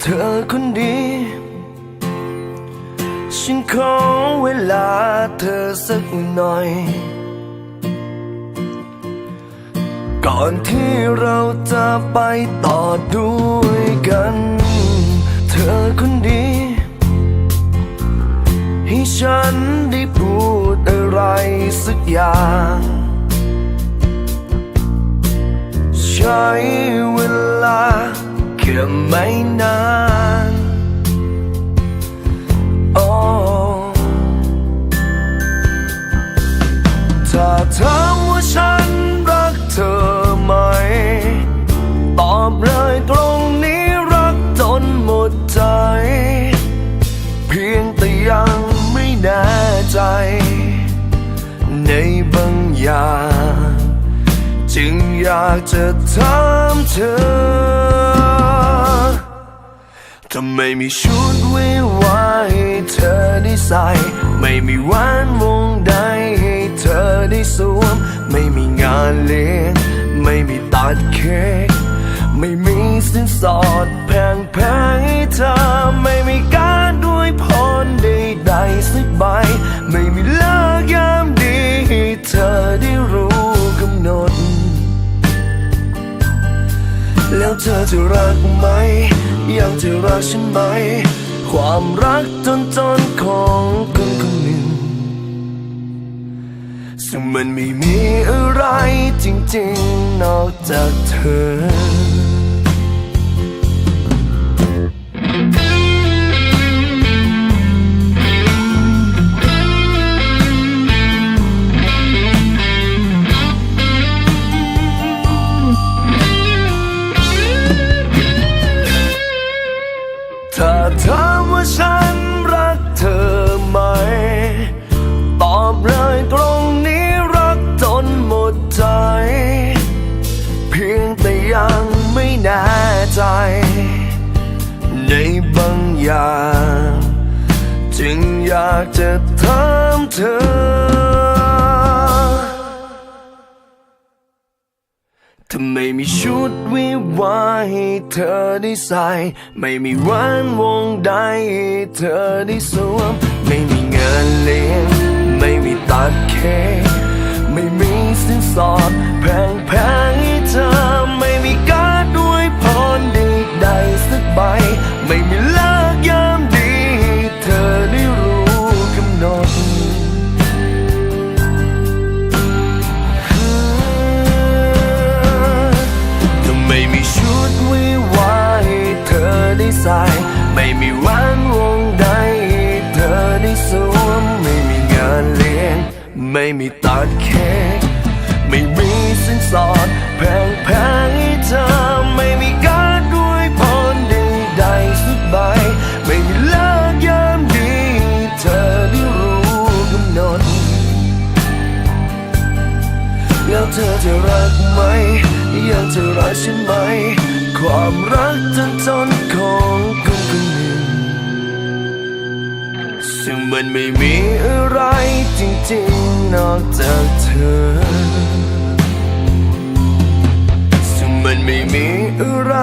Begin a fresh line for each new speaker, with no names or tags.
เธอคนดีฉันขอเวลาเธอสักหน่อยก่อนที่เราจะไปต่อด้วยกันเธอคนดีให้ฉันได้พูดอะไรสักอย่างใช้เวลาแค่ไม่นานถ้าถามว่าฉันรักเธอไหมตอบเลยตรงนี้รักจนหมดใจเพียงแต่ยังไม่แน่ใจในบางอย่างจึงอยากจะถามเธอทำไมมีชุดวิวาให้เธอได้ใส่ไม่มีแหวนวงใดให้เธอได้สวมไม่มีงานเลี้ยงไม่มีตัดเค้กไม่มีสินสอดแพงให้เธอไม่มีการด้วยพรใดๆสักใบไม่มีเลิกยามดีให้เธอได้รู้กำหนดแล้วเธอจะรักไหมยังจะรักฉันไหมความรักจนของคนคนหนึ่งซึ่งมันไม่มีอะไรจริงๆนอกจากเธอถ้าถามว่าฉันรักเธอไหมตอบเลยตรงนี้รักจนหมดใจเพียงแต่ยังไม่แน่ใจในบางอย่างจึงอยากจะถามเธอทำไมมีชุดวิวาให้เธอได้ใส่ไม่มีแหวนวงใดให้เธอได้สวมไม่มีเงินเลี้ยงไม่มีตัดเค้กไม่มีสินสอดแพงให้เธอไม่มีการด้วยพรใดๆสักใบไม่มีเลิกยามดีให้เธอได้รู้กำหนดไม่มีชุดวิวาให้เธอได้ใส่ไม่มีแหวนวงใดให้เธอได้สวมไม่มีงานเลี้ยงไม่มีตัดเค้กไม่มีสินสอดแพงให้เธอไม่มีการด้วยพรใดๆสักใบไม่มีเลิกยามดีให้เธอได้รู้กำหนดแล้วเธอจะรักไหมยังจะรักฉันไหมความรักจนของคนคนหนึ่งซึ่งมันไม่มีอะไรจริงๆนอกจากเธอซึ่งมันไม่มีอะไร